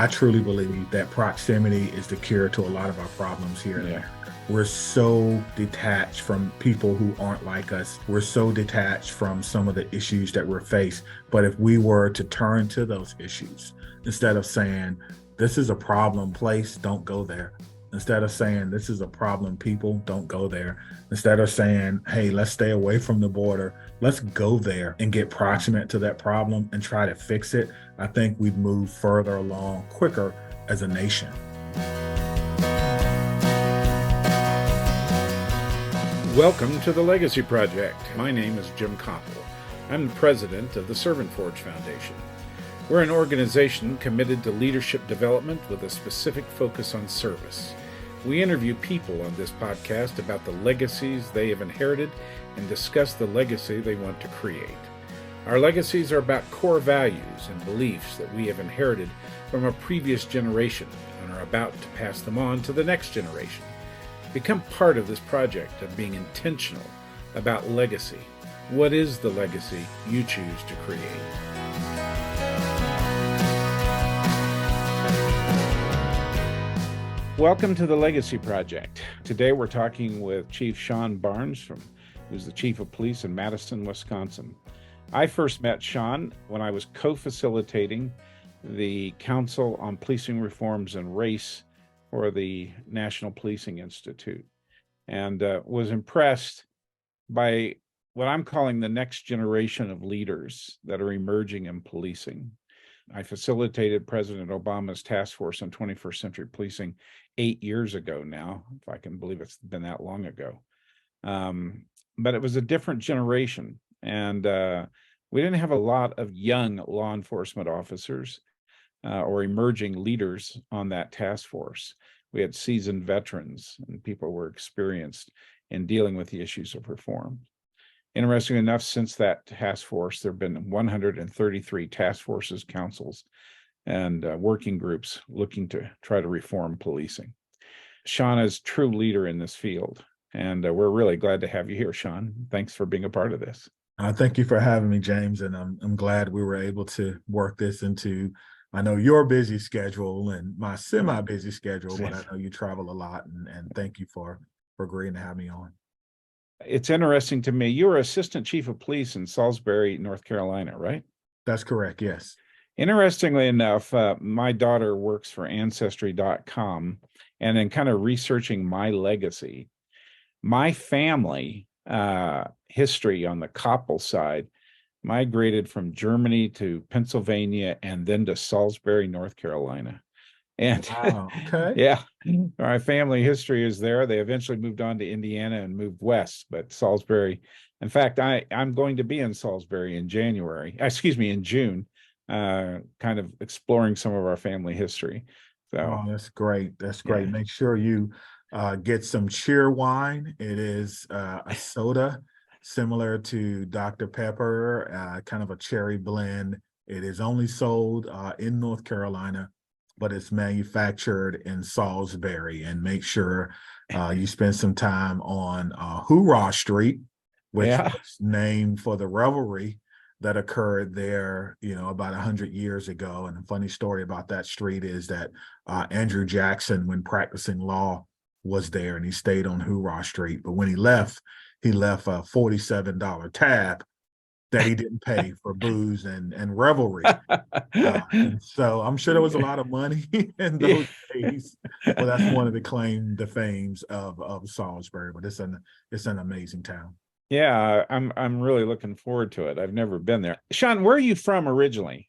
I truly believe that proximity is the cure to a lot of our problems here in Yeah. America. We're so detached from people who aren't like us. We're so detached from some of the issues that we're faced. But if we were to turn to those issues, instead of saying, this is a problem place, don't go there. Instead of saying, this is a problem people, don't go there. Instead of saying, hey, let's stay away from the border, let's go there and get proximate to that problem and try to fix it. I think we'd move further along quicker as a nation. Welcome to the Legacy Project. My name is Jim Copple. I'm the president of the Servant Forge Foundation. We're an organization committed to leadership development with a specific focus on service. We interview people on this podcast about the legacies they have inherited and discuss the legacy they want to create. Our legacies are about core values and beliefs that we have inherited from a previous generation and are about to pass them on to the next generation. Become part of this project of being intentional about legacy. What is the legacy you choose to create? Welcome to the Legacy Project. Today we're talking with Chief Shon Barnes, who's the Chief of Police in Madison, Wisconsin. I first met Shon when I was co-facilitating the Council on Policing Reforms and Race for the National Policing Institute, and was impressed by what I'm calling the next generation of leaders that are emerging in policing. I facilitated President Obama's task force on 21st century policing 8 years ago now, if I can believe it's been that long ago. But it was a different generation, and we didn't have a lot of young law enforcement officers or emerging leaders on that task force. We had seasoned veterans and people who were experienced in dealing with the issues of reform. Interesting enough, since that task force, there have been 133 task forces, councils, and working groups looking to try to reform policing. Shon is a true leader in this field, and we're really glad to have you here, Shon. Thanks for being a part of this. Thank you for having me, James, and I'm glad we were able to work this into, I know, your busy schedule and my semi-busy schedule, but I know you travel a lot, and thank you for agreeing to have me on. It's interesting to me, you were assistant chief of police in Salisbury, North Carolina, right? That's correct, yes. Interestingly enough, my daughter works for Ancestry.com, and in kind of researching my legacy, my family history on the Copple side migrated from Germany to Pennsylvania and then to Salisbury, North Carolina. And wow, okay. Yeah, our family history is there. They eventually moved on to Indiana and moved west, but Salisbury, in fact, I'm going to be in Salisbury in June, kind of exploring some of our family history. So that's great. That's great. Yeah. Make sure you get some cheer wine. It is a soda similar to Dr. Pepper, kind of a cherry blend. It is only sold in North Carolina, but it's manufactured in Salisbury. And make sure you spend some time on Hoorah Street, which was named for the revelry that occurred there, about 100 years ago. And a funny story about that street is that Andrew Jackson, when practicing law, was there, and he stayed on Hoorah Street. But when he left a $47 tab that he didn't pay for booze and revelry. And so I'm sure there was a lot of money in those days. Well, that's one of the claim to fames of Salisbury, but it's an amazing town. Yeah, I'm really looking forward to it. I've never been there. Shon, where are you from originally?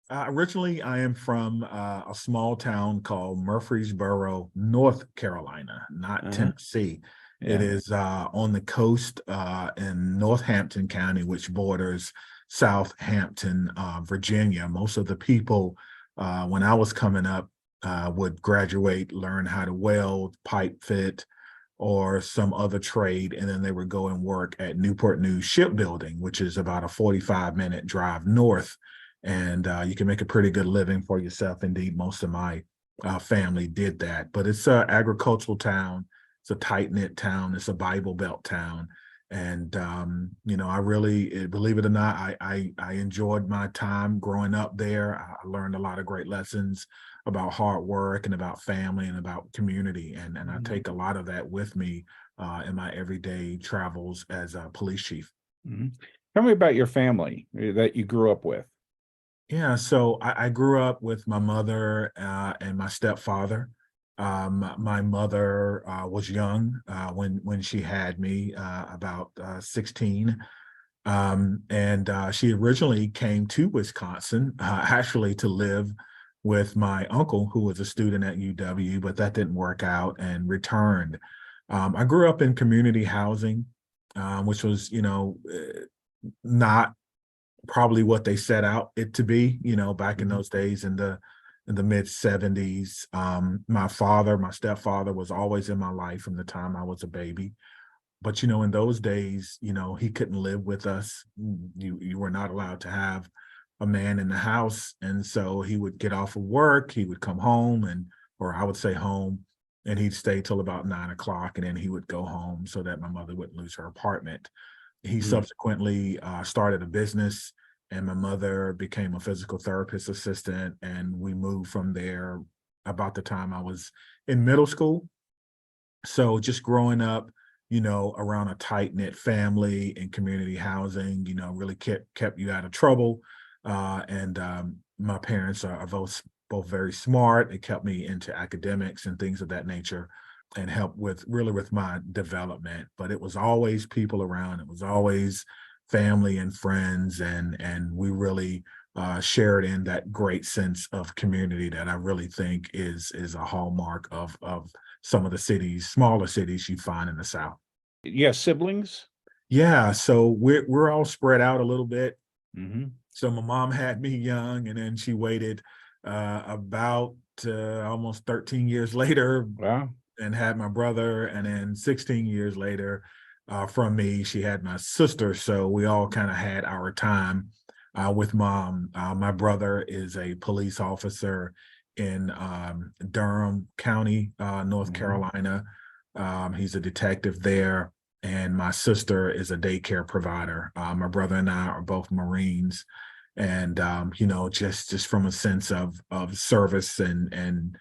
Originally, I am from a small town called Murfreesboro, North Carolina, not Tennessee. Yeah. It is on the coast in Northampton County, which borders Southampton, Virginia. Most of the people, when I was coming up, would graduate, learn how to weld, pipe fit, or some other trade, and then they would go and work at Newport News Shipbuilding, which is about a 45-minute drive north. And you can make a pretty good living for yourself. Indeed, most of my family did that. But it's an agricultural town. It's a tight-knit town. It's a Bible Belt town. And I really, believe it or not, I enjoyed my time growing up there. I learned a lot of great lessons about hard work and about family and about community, and I take a lot of that with me in my everyday travels as a police chief. Mhm. Tell me about your family that you grew up with. Yeah, so I grew up with my mother and my stepfather. My mother was young when she had me, about 16. And she originally came to Wisconsin, actually to live with my uncle, who was a student at UW, but that didn't work out and returned. I grew up in community housing, which was, not probably what they set out it to be, back in Mhm. those days in the mid 70s. My stepfather was always in my life from the time I was a baby. But in those days, he couldn't live with us. You were not allowed to have a man in the house. And so he would get off of work, he would come home or I would say home, and he'd stay till about 9 o'clock, and then he would go home so that my mother wouldn't lose her apartment. He Mm. subsequently started a business, and my mother became a physical therapist assistant, and we moved from there about the time I was in middle school. So just growing up, around a tight knit family and community housing, really kept you out of trouble. And My parents are both very smart. It kept me into academics and things of that nature, and helped with my development. But it was always people around. It was always family and friends, and we really shared in that great sense of community that I really think is a hallmark of some of the smaller cities you find in the South. You have siblings? Yeah, so we're all spread out a little bit. Hmm. So my mom had me young, and then she waited about almost 13 years later Wow. and had my brother, and then 16 years later, from me, she had my sister. So we all kind of had our time with mom. My brother is a police officer in Durham County, North Hmm. Carolina. He's a detective there, and my sister is a daycare provider. My brother and I are both Marines, and just from a sense of service and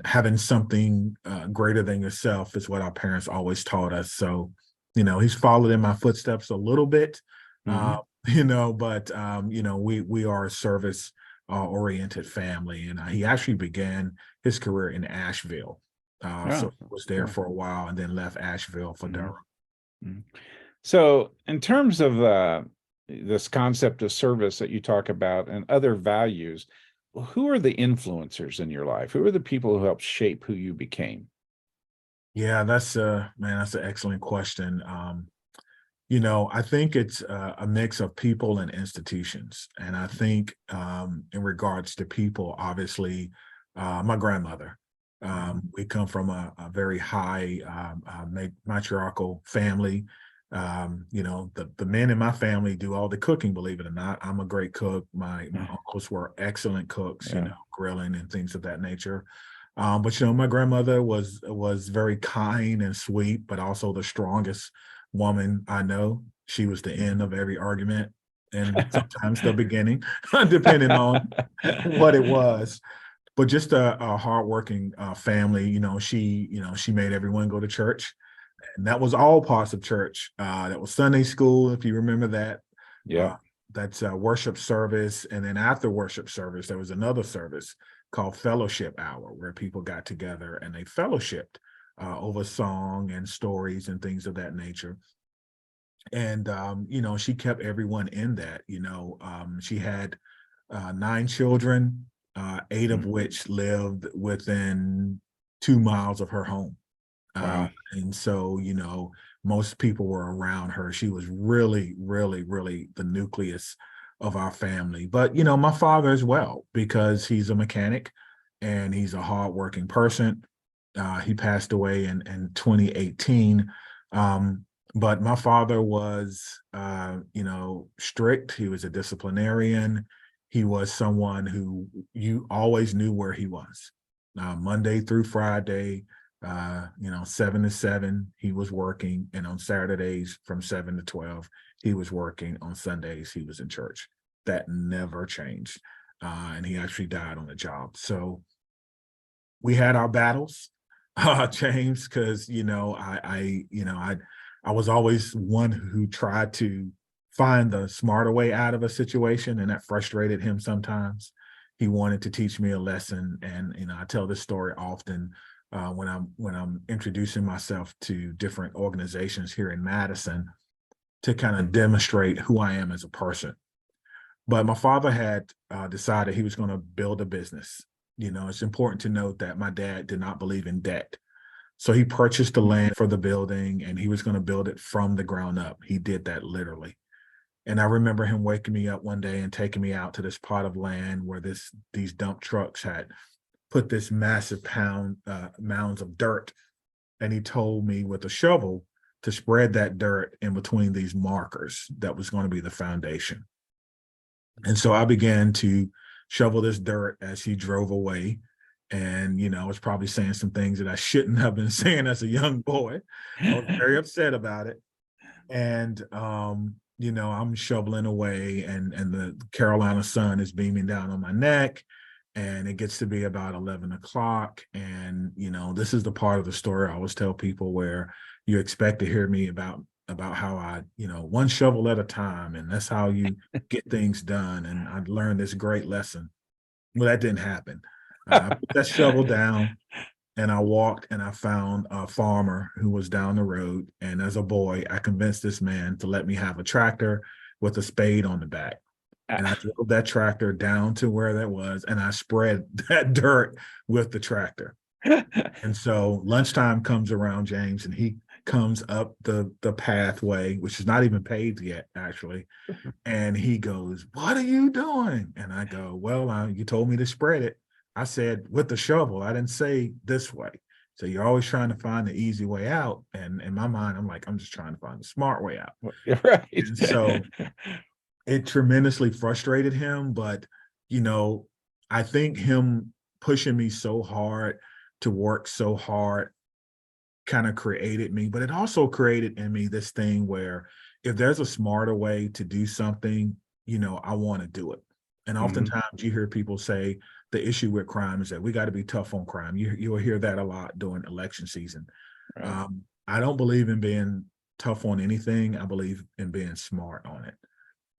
having something greater than yourself is what our parents always taught us. So, he's followed in my footsteps a little bit, uh, Hmm. but we are a service oriented family, and he actually began his career in Asheville. So Oh, he was there cool. for a while and then left Asheville for Hmm. Durham. Hmm. So, in terms of this concept of service that you talk about and other values, who are the influencers in your life? Who are the people who helped shape who you became? Yeah, that's an excellent question. I think it's a mix of people and institutions. And I think in regards to people, obviously, my grandmother. Mhm. We come from a very high matriarchal family. The men in my family do all the cooking, believe it or not. I'm a great cook. My uncles were excellent cooks, Yeah. grilling and things of that nature. But my grandmother was very kind and sweet, but also the strongest woman I know. She was the end Mhm. of every argument, and sometimes the beginning, depending on what it was. But just a hardworking family. She made everyone go to church, and that was all parts of church. That was Sunday school, if you remember that. Yeah. Uh, that's worship service, and then after worship service, there was another service called Fellowship Hour, where people got together and they fellowshipped over song and stories and things of that nature. And she kept everyone in that. She had 9 children, eight of Mm. which lived within 2 miles of her home. uh, Wow. and so, most people were around her. She was really, really, really the nucleus of our family. But, my father as well, because he's a mechanic and he's a hardworking person. He passed away in 2018. But my father was, strict. He was a disciplinarian. He was someone who you always knew where he was, Monday through Friday, 7 to 7, he was working. And on Saturdays from 7 to 12, he was working. On Sundays, he was in church. That never changed. And he actually died on the job. So we had our battles, James, because I was always one who tried to find the smarter way out of a situation, and that frustrated him sometimes. He wanted to teach me a lesson, and I tell this story often when I'm introducing myself to different organizations here in Madison to kind of demonstrate who I am as a person. But my father had decided he was going to build a business. It's important to note that my dad did not believe in debt. So he purchased the land for the building and he was going to build it from the ground up. He did that literally. And I remember him waking me up one day and taking me out to this plot of land where these dump trucks had put this massive mounds of dirt. And he told me with a shovel to spread that dirt in between these markers that was going to be the foundation. And so I began to shovel this dirt as he drove away. And, I was probably saying some things that I shouldn't have been saying as a young boy. I was very upset about it. And, I'm shoveling away and the Carolina sun is beaming down on my neck. And it gets to be about 11 o'clock. And, this is the part of the story I always tell people where you expect to hear me about how I, one shovel at a time. And that's how you get things done. And I learned this great lesson. Well, that didn't happen. I put that shovel down and I walked and I found a farmer who was down the road. And as a boy, I convinced this man to let me have a tractor with a spade on the back. And I drove that tractor down to where that was, and I spread that dirt with the tractor. And so lunchtime comes around, James, and he comes up the pathway, which is not even paved yet, actually. And he goes, "What are you doing?" And I go, "Well, you told me to spread it." I said, "With the shovel. I didn't say this way." So you're always trying to find the easy way out. And in my mind, I'm like, I'm just trying to find the smart way out. Right. And so it tremendously frustrated him. But, I think him pushing me so hard to work so hard kind of created me, but it also created in me this thing where if there's a smarter way to do something, I want to do it. And oftentimes you hear people say the issue with crime is that we got to be tough on crime. You'll hear that a lot during election season. Right. I don't believe in being tough on anything. I believe in being smart on it.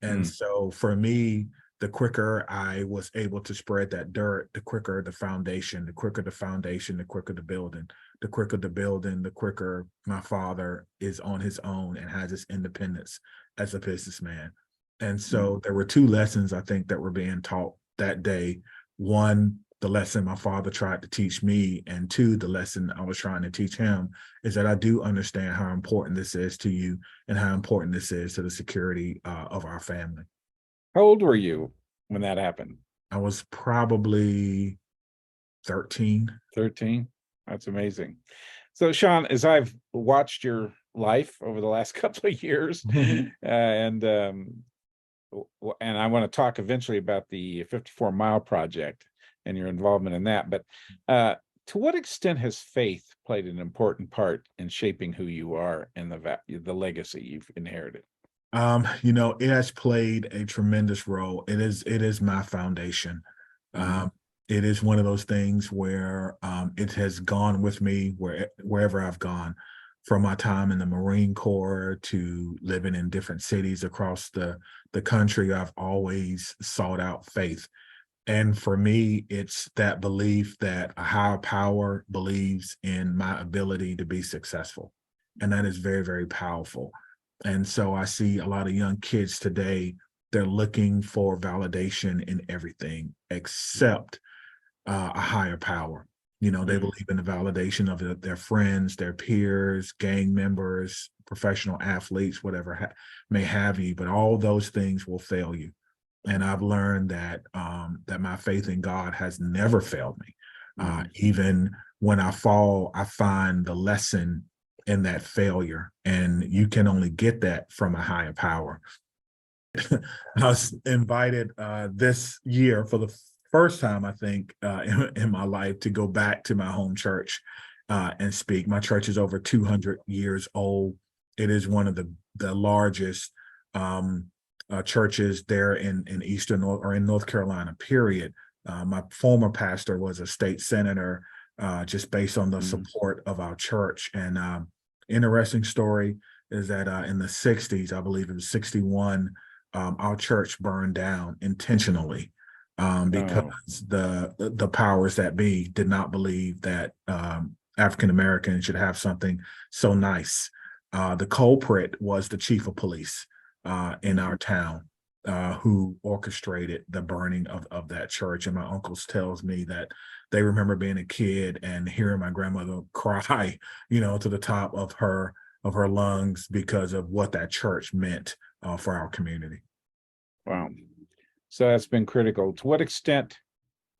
And so for me, the quicker I was able to spread that dirt, the quicker the foundation, the quicker the foundation, the quicker the building, the quicker the building, the quicker my father is on his own and has his independence as a businessman. And so there were two lessons I think that were being taught that day. One, the lesson my father tried to teach me, and two, the lesson I was trying to teach him is that I do understand how important this is to you and how important this is to the security of our family. How old were you when that happened? I was probably 13. 13? That's amazing. So, Shon, as I've watched your life over the last couple of years, and I want to talk eventually about the 54-mile project and your involvement in that. But to what extent has faith played an important part in shaping who you are and the legacy you've inherited? It has played a tremendous role. It is my foundation. It is one of those things where it has gone with me wherever I've gone, from my time in the Marine Corps to living in different cities across the country. I've always sought out faith. And for me, it's that belief that a higher power believes in my ability to be successful. And that is very, very powerful. And so I see a lot of young kids today, they're looking for validation in everything except a higher power. They believe in the validation of their friends, their peers, gang members, professional athletes, whatever may have you, but all those things will fail you. And I've learned that that my faith in God has never failed me. Even when I fall, I find the lesson in that failure, and you can only get that from a higher power. I was invited this year for the first time, I think, in my life, to go back to my home church. and speak. My church is over 200 years old. It is one of the largest um, churches there in Eastern or in North Carolina, period. My former pastor was a state senator, just based on the Mhm. support of our church. And interesting story is that in the 60s, I believe it was 61, our church burned down intentionally, because Oh, the powers that be did not believe that African Americans should have something so nice. The culprit was the chief of police in our town, who orchestrated the burning of that church. And my uncles tells me that they remember being a kid and hearing my grandmother cry, to the top of her lungs because of what that church meant for our community. wow. So that's been critical. To what extent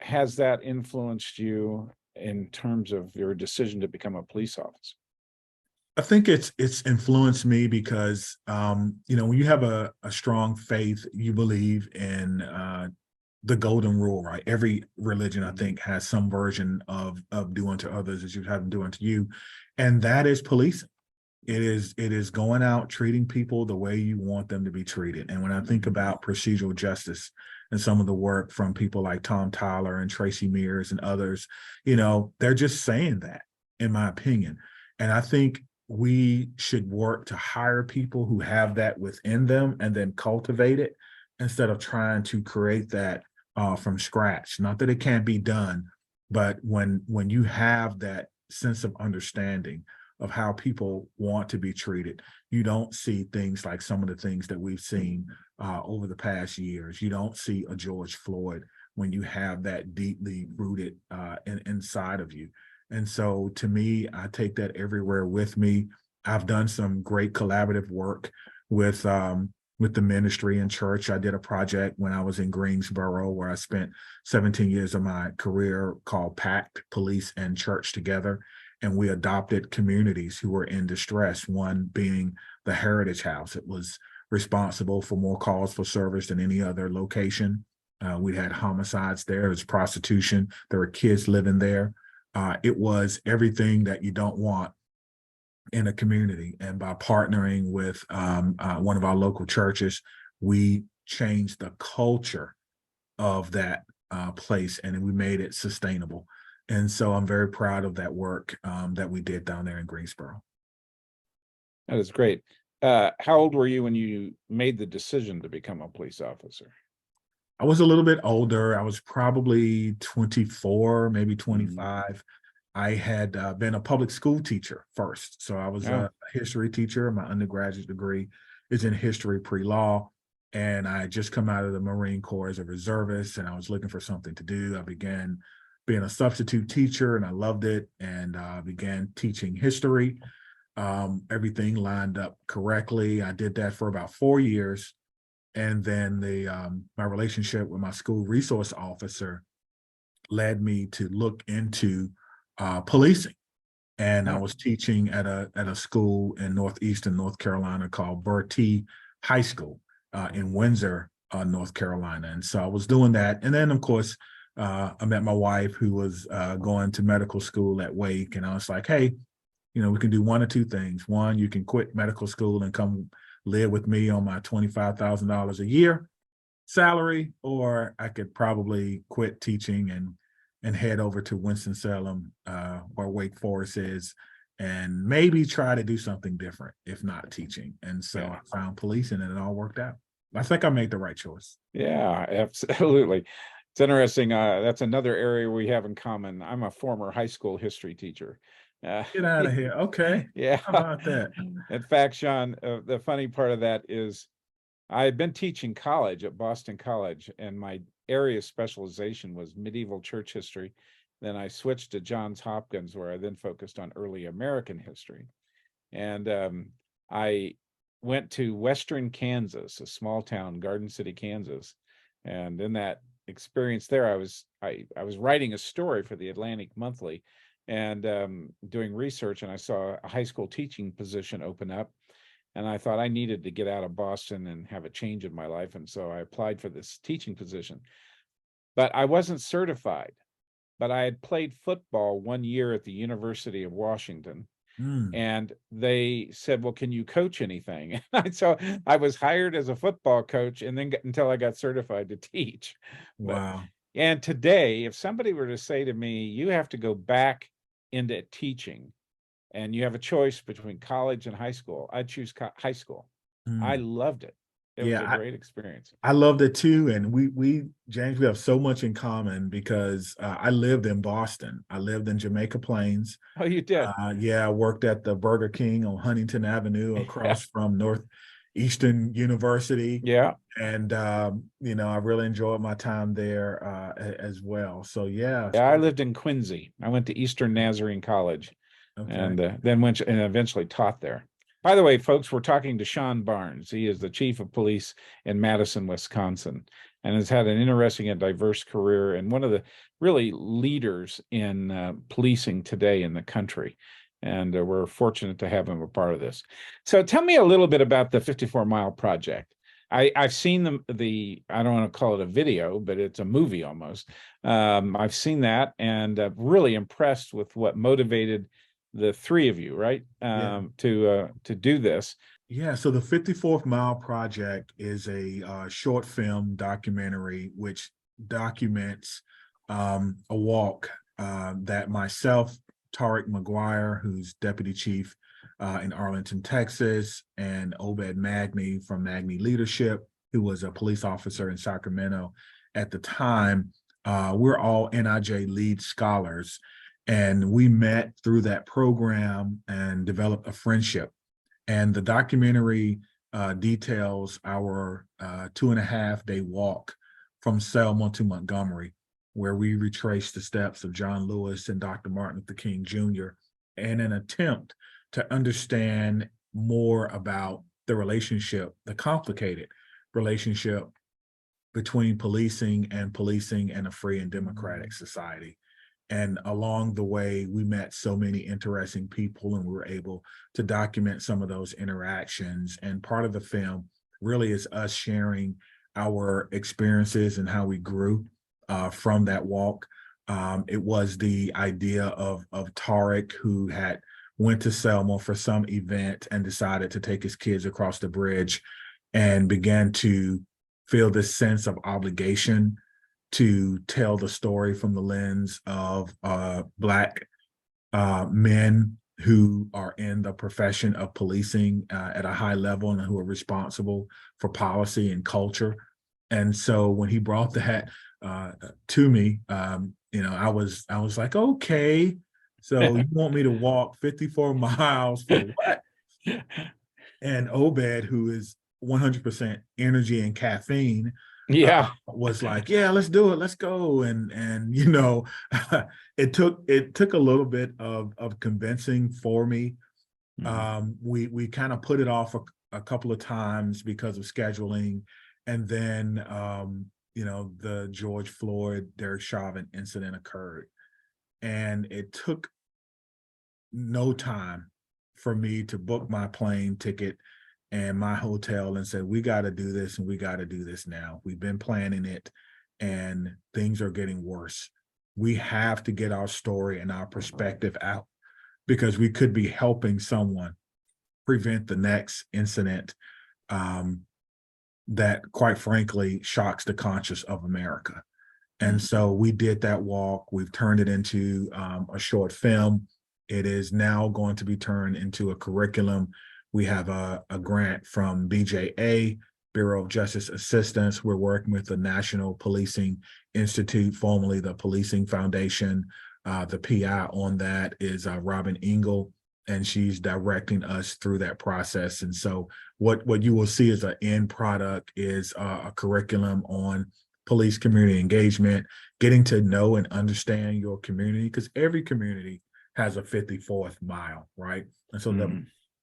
has that influenced you in terms of your decision to become a police officer? I think it's influenced me because when you have a strong faith, you believe in the golden rule, right? Every religion, I Mhm. think, has some version of do unto others as you have them do unto you, and that is policing. It is going out treating people the way you want them to be treated. And when I think Mhm. about procedural justice and some of the work from people like Tom Tyler and Tracy Mears and others, they're just saying that, in my opinion. And I think we should work to hire people who have that within them and then cultivate it instead of trying to create that from scratch. Not that it can't be done, but when you have that sense of understanding of how people want to be treated. You don't see things like some of the things that we've seen over the past years. You don't see a George Floyd when you have that deeply rooted inside of you. And so to me, I take that everywhere with me. I've done some great collaborative work with the ministry and church. I did a project when I was in Greensboro where I spent 17 years of my career called Pact Police and Church Together, and we adopted communities who were in distress, one being the Heritage House. It was responsible for more calls for service than any other location. We had homicides there, there was prostitution, there were kids living there. It was everything that you don't want in a community. And by partnering with one of our local churches, we changed the culture of that place, and we made it sustainable. And so I'm very proud of that work that we did down there in Greensboro. That is great. How old were you when you made the decision to become a police officer? I was a little bit older. I was probably 24, maybe Mhm. 25. I had been a public school teacher first. So I was Oh, a history teacher. My undergraduate degree is in history pre-law. And I had just come out of the Marine Corps as a reservist, and I was looking for something to do. I began being a substitute teacher, and I loved it, and began teaching history. Everything lined up correctly. I did that for about 4 years. And then my relationship with my school resource officer led me to look into policing. And I oh, was teaching at a school in northeastern North Carolina called Bertie High School in Windsor, North Carolina. And so I was doing that. And then, of course, I met my wife, who was going to medical school at Wake, and I was like, "Hey, we can do one or two things. One, you can quit medical school and come live with me on my $25,000 a year salary, or I could probably quit teaching and head over to Winston-Salem, where Wake Forest is, and maybe try to do something different, if not teaching." And so yeah. I found policing, and it all worked out. I think I made the right choice. Yeah, absolutely. It's interesting. That's another area we have in common. I'm a former high school history teacher. Uh, Get out of here. Okay. yeah. How about that? In fact, Sean, the funny part of that is I've been teaching college at Boston College, and my area of specialization was medieval church history. Then I switched to Johns Hopkins, where I then focused on early American history. And I went to Western Kansas, a small town, Garden City, Kansas. And in that experience there, I was writing a story for the Atlantic Monthly and doing research, and I saw a high school teaching position open up. And I thought I needed to get out of Boston and have a change in my life. And so I applied for this teaching position, but I wasn't certified. but I had played football 1 year at the University of Washington. Mm, And they said, well, can you coach anything? So I was hired as a football coach and then until I got certified to teach. But, wow. and today, if somebody were to say to me, you have to go back into teaching and you have a choice between college and high school, I'd choose high school. I Mm. loved it. It was Yeah, a great experience. I loved it too. And James, we have so much in common because I lived in Boston. I lived in Jamaica Plains. Oh, you did? Yeah, I worked at the Burger King on Huntington Avenue Yeah. across from Northeastern University. Yeah. And, I really enjoyed my time there as well. So, yeah, Yeah, I lived in Quincy. I went to Eastern Nazarene College okay. and then went and eventually taught there. By the way, folks, we're talking to Shon Barnes. He is the chief of police in Madison, Wisconsin, and has had an interesting and diverse career and one of the really leaders in policing today in the country. And we're fortunate to have him a part of this. So tell me a little bit about the 54 Mile Project. I've seen the I don't want to call it a video, but it's a movie almost. I've seen that and really impressed with what motivated the three of you, right, Yeah. to do this. Yeah, so the 54th Mile Project is a short film documentary which documents a walk that myself, Tariq McGuire, who's deputy chief in Arlington, Texas, and Obed Magni from Magni Leadership, who was a police officer in Sacramento at the time. We're all NIJ lead scholars, and we met through that program and developed a friendship. And the documentary details our 2.5 day walk from Selma to Montgomery, where we retrace the steps of John Lewis and Dr. Martin Luther King Jr. in an attempt to understand more about the relationship, the complicated relationship between policing and a free and democratic society. And along the way, we met so many interesting people and we were able to document some of those interactions. And part of the film really is us sharing our experiences and how we grew from that walk. It was the idea of Tariq, who had went to Selma for some event and decided to take his kids across the bridge and began to feel this sense of obligation to tell the story from the lens of Black men who are in the profession of policing at a high level and who are responsible for policy and culture. And so when he brought that to me, I was like, okay, so you want me to walk 54 miles for what? And Obed, who is 100% energy and caffeine, Yeah. was like, "Yeah, let's do it, let's go." And it took a little bit of convincing for me. We kind of put it off a couple of times because of scheduling, and then the George Floyd, Derek Chauvin incident occurred, and it took no time for me to book my plane ticket and my hotel and said, we got to do this and we got to do this now. We've been planning it and things are getting worse. We have to get our story and our perspective out because we could be helping someone prevent the next incident that, quite frankly, shocks the conscience of America. And so we did that walk. We've turned it into a short film. It is now going to be turned into a curriculum. We have a grant from BJA, Bureau of Justice Assistance. We're working with the National Policing Institute, formerly the Policing Foundation. The PI on that is Robin Engel, and she's directing us through that process. And so what you will see as an end product is a curriculum on police community engagement, getting to know and understand your community, because every community has a 54th mile, right? And so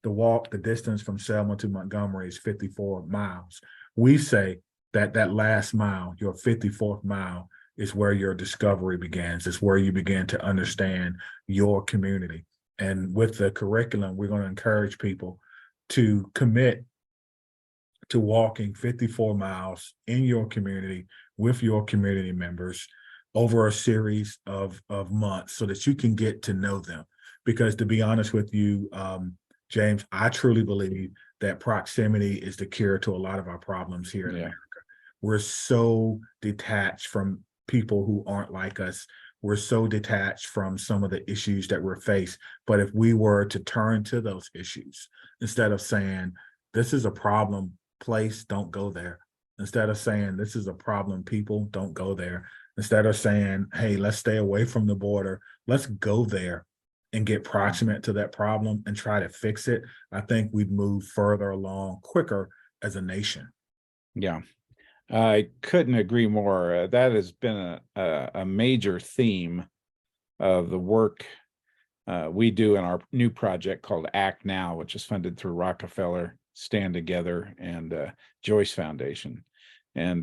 the walk, the distance from Selma to Montgomery is 54 miles. We say that that last mile, your 54th mile, is where your discovery begins. It's where you begin to understand your community. And with the curriculum, we're going to encourage people to commit to walking 54 miles in your community with your community members over a series of months so that you can get to know them. Because to be honest with you, James, I truly believe that proximity is the cure to a lot of our problems here in Yeah. America. We're so detached from people who aren't like us. We're so detached from some of the issues that we're faced. But if we were to turn to those issues instead of saying, this is a problem place, don't go there. Instead of saying, this is a problem people, don't go there. Instead of saying, hey, let's stay away from the border, let's go there and get proximate to that problem and try to fix it. I think we'd move further along quicker as a nation. Yeah. I couldn't agree more. That has been a major theme of the work we do in our new project called Act Now, which is funded through Rockefeller, Stand Together, and Joyce Foundation, and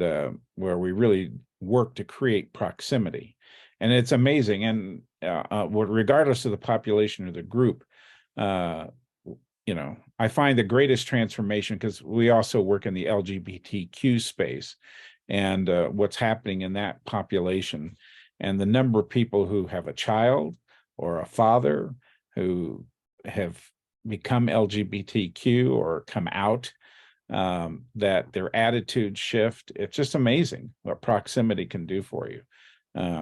where we really work to create proximity. And it's amazing. And regardless of the population or the group, I find the greatest transformation, because we also work in the LGBTQ space and what's happening in that population, and the number of people who have a child or a father who have become LGBTQ or come out, that their attitudes shift. It's just amazing what proximity can do for you.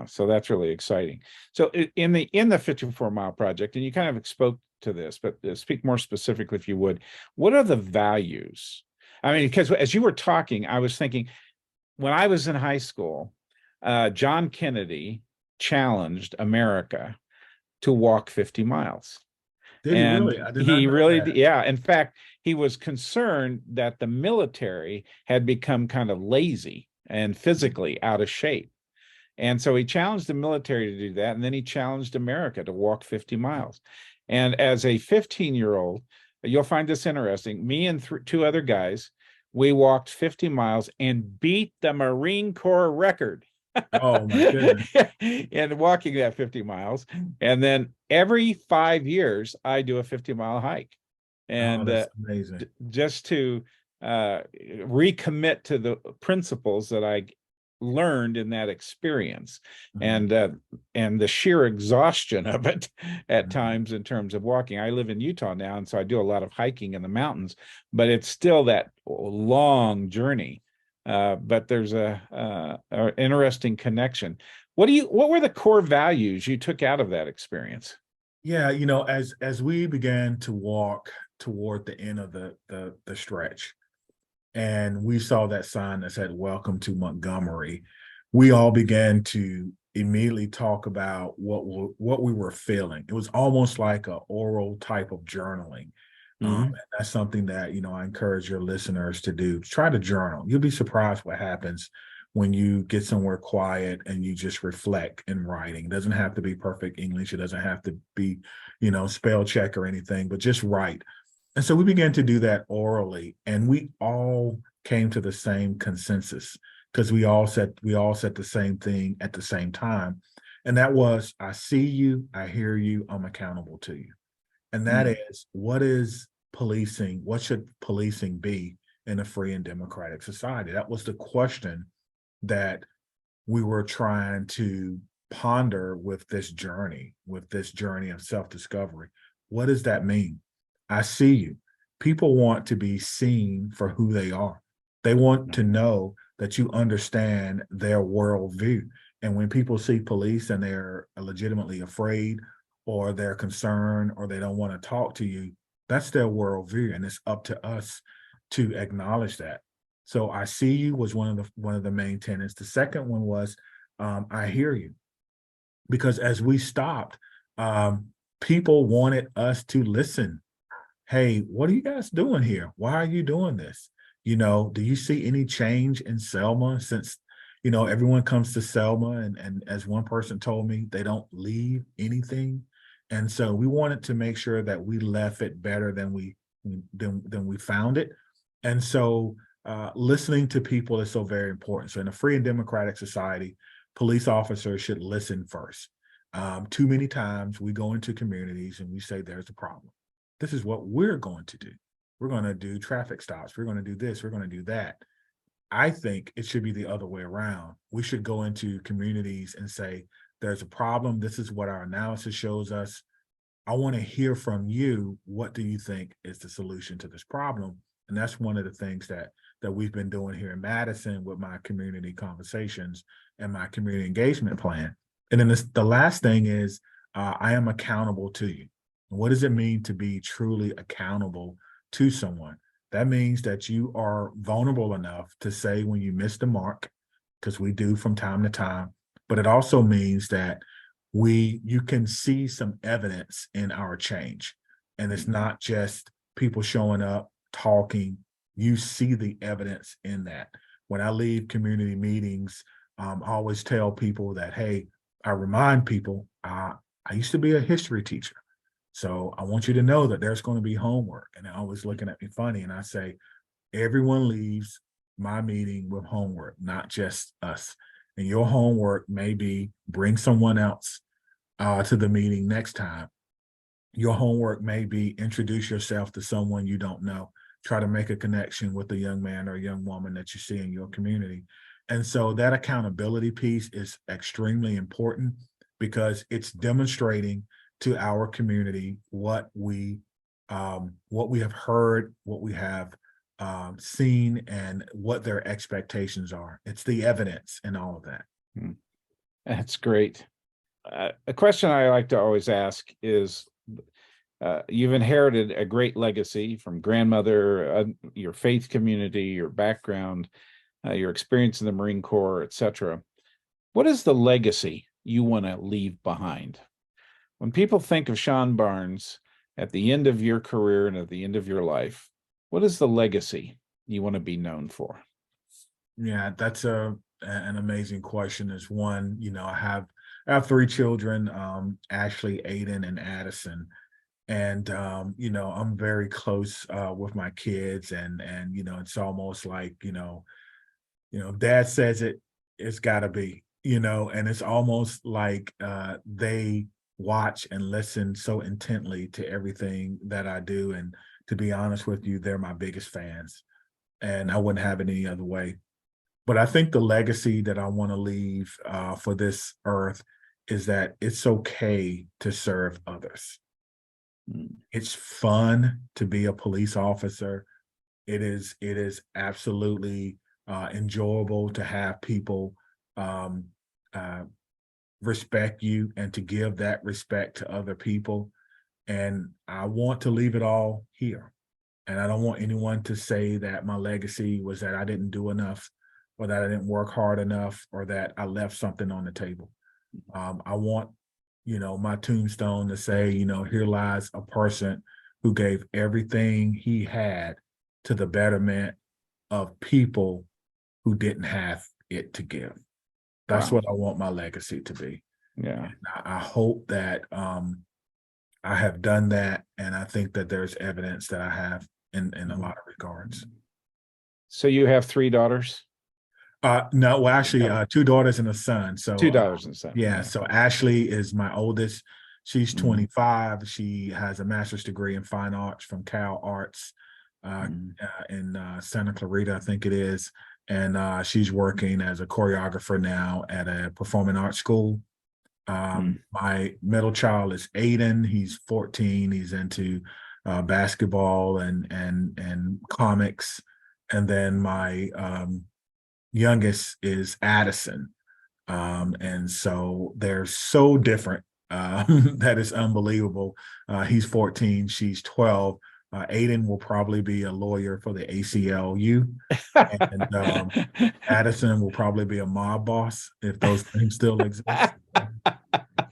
So that's really exciting. So in the 54-mile project, and you kind of spoke to this, but speak more specifically, if you would, what are the values? I mean, because as you were talking, I was thinking, when I was in high school, John Kennedy challenged America to walk 50 miles. Did he And really? I did not he know really, that. yeah. In fact, he was concerned that the military had become kind of lazy and physically out of shape. And so he challenged the military to do that. And then he challenged America to walk 50 miles. And as a 15-year-old, you'll find this interesting. Me and two other guys, we walked 50 miles and beat the Marine Corps record. Oh my goodness. And walking that 50 miles. And then every 5 years, I do a 50-mile hike. Oh, And that's amazing. just to recommit to the principles that I learned in that experience, Mhm, and the sheer exhaustion of it at mhm. times in terms of walking. I live in Utah now, and so I do a lot of hiking in the mountains, but it's still that long journey. But there's a interesting connection. What were the core values you took out of that experience? Yeah, as we began to walk toward the end of the stretch, and we saw that sign that said "Welcome to Montgomery," we all began to immediately talk about what we were feeling. It was almost like a oral type of journaling. Mhm. And that's something that I encourage your listeners to do. Try to journal. You'll be surprised what happens when you get somewhere quiet and you just reflect in writing. It doesn't have to be perfect English. It doesn't have to be, spell check or anything, but just write. And so we began to do that orally, and we all came to the same consensus because we all said the same thing at the same time. And that was, I see you, I hear you, I'm accountable to you. And that Mm. is, what is policing? What should policing be in a free and democratic society? That was the question that we were trying to ponder with this journey of self-discovery. What does that mean? I see you. People want to be seen for who they are. They want to know that you understand their worldview. And when people see police and they're legitimately afraid, or they're concerned, or they don't want to talk to you, that's their worldview. And it's up to us to acknowledge that. So I see you was one of the main tenets. The second one was I hear you, because as we stopped, people wanted us to listen. Hey, what are you guys doing here? Why are you doing this? Do you see any change in Selma since everyone comes to Selma, and as one person told me, they don't leave anything. And so we wanted to make sure that we left it better than we found it. And so listening to people is so very important. So in a free and democratic society, police officers should listen first. Too many times we go into communities and we say there's a problem. This is what we're going to do. We're going to do traffic stops. We're going to do this. We're going to do that. I think it should be the other way around. We should go into communities and say, there's a problem. This is what our analysis shows us. I want to hear from you. What do you think is the solution to this problem? And that's one of the things that we've been doing here in Madison with my community conversations and my community engagement plan. And then the last thing is I am accountable to you. What does it mean to be truly accountable to someone? That means that you are vulnerable enough to say when you miss the mark, because we do from time to time. But it also means that you can see some evidence in our change. And it's not just people showing up, talking. You see the evidence in that. When I leave community meetings, I always tell people that, hey, I remind people, I used to be a history teacher. So I want you to know that there's going to be homework. And they're always looking at me funny. And I say, everyone leaves my meeting with homework, not just us. And your homework may be bring someone else to the meeting next time. Your homework may be introduce yourself to someone you don't know. Try to make a connection with a young man or a young woman that you see in your community. And so that accountability piece is extremely important because it's demonstrating to our community what we have heard, what we have seen, and what their expectations are. It's the evidence and all of that. That's great. A question I like to always ask is, you've inherited a great legacy from grandmother, your faith community, your background, your experience in the Marine Corps, etc. What is the legacy you want to leave behind? When people think of Shon Barnes at the end of your career and at the end of your life, what is the legacy you want to be known for? Yeah, that's an amazing question. Is one, I have three children, Ashley, Aiden, and Addison. And I'm very close with my kids, and it's almost like dad says it's gotta be, and it's almost like they watch and listen so intently to everything that I do. And to be honest with you, they're my biggest fans, and I wouldn't have it any other way. But I think the legacy that I want to leave for this earth is that it's okay to serve others. It's fun to be a police officer. It is absolutely enjoyable to have people um, uh, respect you and to give that respect to other people. And I want to leave it all here. And I don't want anyone to say that my legacy was that I didn't do enough, or that I didn't work hard enough, or that I left something on the table. I want, my tombstone to say, here lies a person who gave everything he had to the betterment of people who didn't have it to give. That's Wow. what I want my legacy to be. Yeah. I hope that I have done that, and I think that there's evidence that I have in a lot of regards. So you have three daughters? No, well, actually, two daughters and a son. So Two daughters and a son. yeah, so Ashley is my oldest. She's Mhm. 25. She has a master's degree in fine arts from Cal Arts in Santa Clarita, I think it is. And she's working as a choreographer now at a performing arts school. My middle child is Aiden. He's 14. He's into basketball and comics. And then my youngest is Addison. And so they're so different that it's unbelievable. He's 14, she's 12. Aiden will probably be a lawyer for the ACLU, and Addison will probably be a mob boss if those things still exist.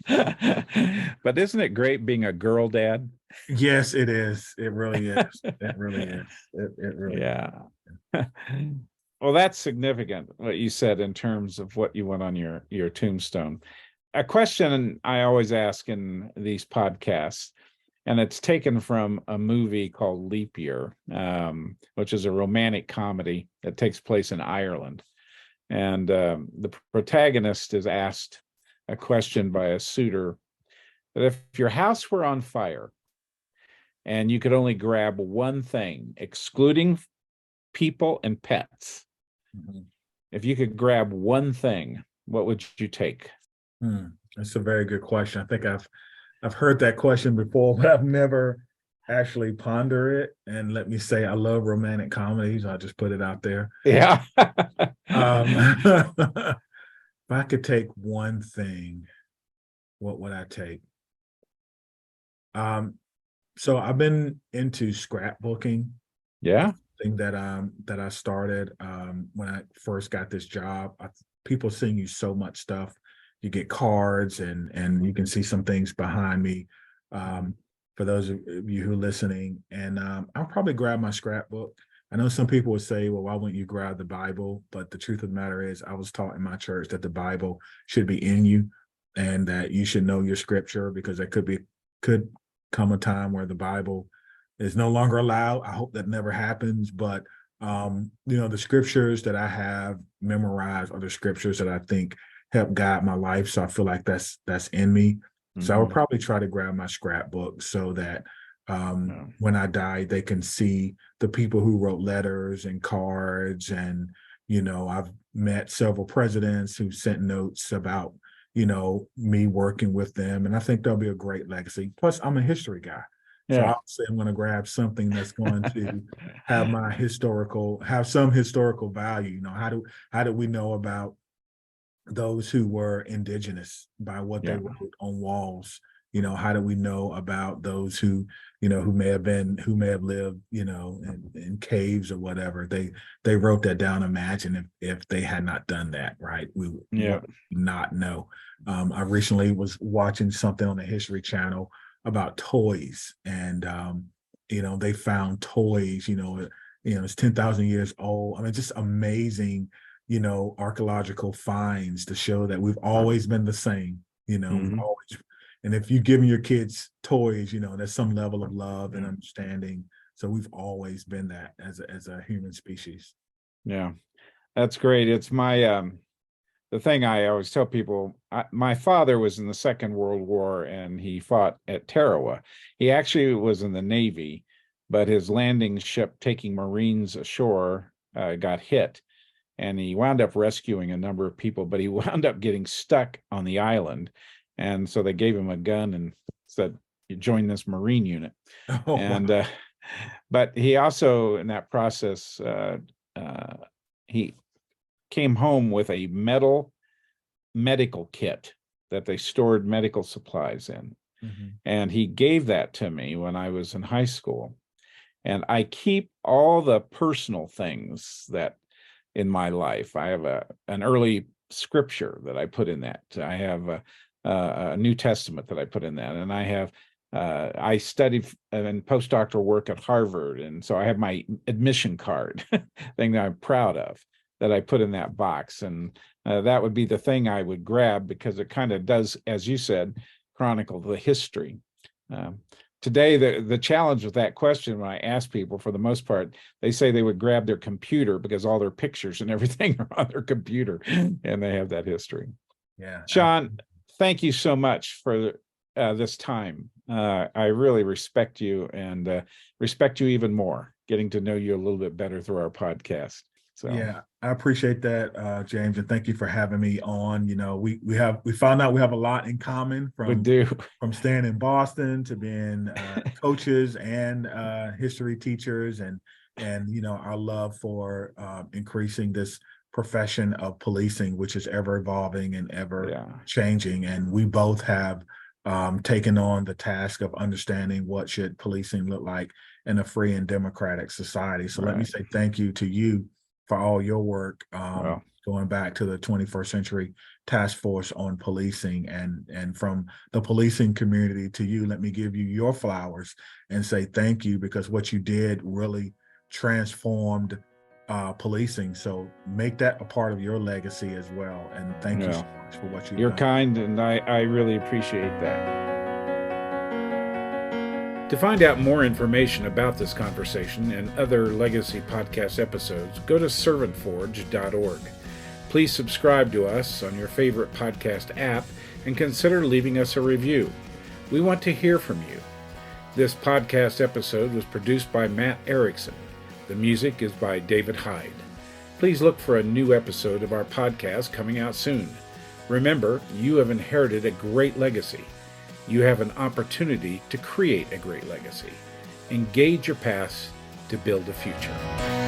But isn't it great being a girl dad? Yes, it is. It really is. It really is. It really Yeah. Well, that's significant what you said in terms of what you want on your tombstone. A question I always ask in these podcasts, and it's taken from a movie called Leap Year, which is a romantic comedy that takes place in Ireland. And the protagonist is asked a question by a suitor that if your house were on fire and you could only grab one thing, excluding people and pets, Mhm. If you could grab one thing, what would you take? That's a very good question. I think I've heard that question before, but I've never actually pondered it. And let me say, I love romantic comedies. I'll just put it out there. Yeah. If I could take one thing, what would I take? Um, so I've been into scrapbooking. Yeah. That's something that I started when I first got this job. People send you so much stuff. You get cards, and you can see some things behind me. Um, for those of you who are listening, and I'll probably grab my scrapbook. I know some people would say, "Well, why wouldn't you grab the Bible?" But the truth of the matter is, I was taught in my church that the Bible should be in you, and that you should know your scripture because there could come a time where the Bible is no longer allowed. I hope that never happens, but the scriptures that I have memorized are the scriptures that I think help guide my life. So I feel like that's in me. So I would Mhm. probably try to grab my scrapbook so that Yeah. when I die, they can see the people who wrote letters and cards. And, I've met several presidents who sent notes about, me working with them. And I think there'll be a great legacy. Plus, I'm a history guy. So Yeah. obviously I'm going to grab something that's going to have some historical value. How do we know about those who were indigenous by what they Yeah. wrote on walls? How do we know about those who may have lived, in caves or whatever? They wrote that down. Imagine if they had not done that, right? Yeah. Would not know. I recently was watching something on the History Channel about toys, and they found toys. It's 10,000 years old. I mean, just amazing archaeological finds to show that we've always been the same. We've Mhm. always, and if you're giving your kids toys, there's some level of love and Yeah. understanding. So we've always been that as a human species. Yeah. That's great. It's my the thing I always tell people, my father was in the Second World War and he fought at Tarawa. He actually was in the Navy, but his landing ship taking Marines ashore got hit and he wound up rescuing a number of people, but he wound up getting stuck on the island. And so they gave him a gun and said, "You join this Marine unit." Oh, And, wow. but he also, in that process, uh, he came home with a metal medical kit that they stored medical supplies in. Mhm. And he gave that to me when I was in high school. And I keep all the personal things that in my life. I have an early scripture that I put in that. I have a New Testament that I put in that, and I studied in postdoctoral work at Harvard, and so I have my admission card thing that I'm proud of that I put in that box, and that would be the thing I would grab because it kind of does, as you said, chronicle the history. Um, Today, the challenge with that question, when I ask people, for the most part, they say they would grab their computer because all their pictures and everything are on their computer, and they have that history. Yeah, Shon, thank you so much for this time. I really respect you and respect you even more, getting to know you a little bit better through our podcast. So yeah, I appreciate that, James, and thank you for having me on. We found out we have a lot in common we from do. staying in Boston to being coaches and history teachers, and our love for increasing this profession of policing, which is ever evolving and ever Yeah. changing. And we both have taken on the task of understanding what should policing look like in a free and democratic society. So let me Right. say thank you to you for all your work, Well, going back to the 21st Century Task Force on Policing, and from the policing community to you, let me give you your flowers and say thank you, because what you did really transformed policing. So make that a part of your legacy as well. And thank you so well, much for what you've you're done. kind, and I really appreciate that. To find out more information about this conversation and other Legacy Podcast episodes, go to servantforge.org. Please subscribe to us on your favorite podcast app and consider leaving us a review. We want to hear from you. This podcast episode was produced by Matt Erickson. The music is by David Hyde. Please look for a new episode of our podcast coming out soon. Remember, you have inherited a great legacy. You have an opportunity to create a great legacy. Engage your past to build a future.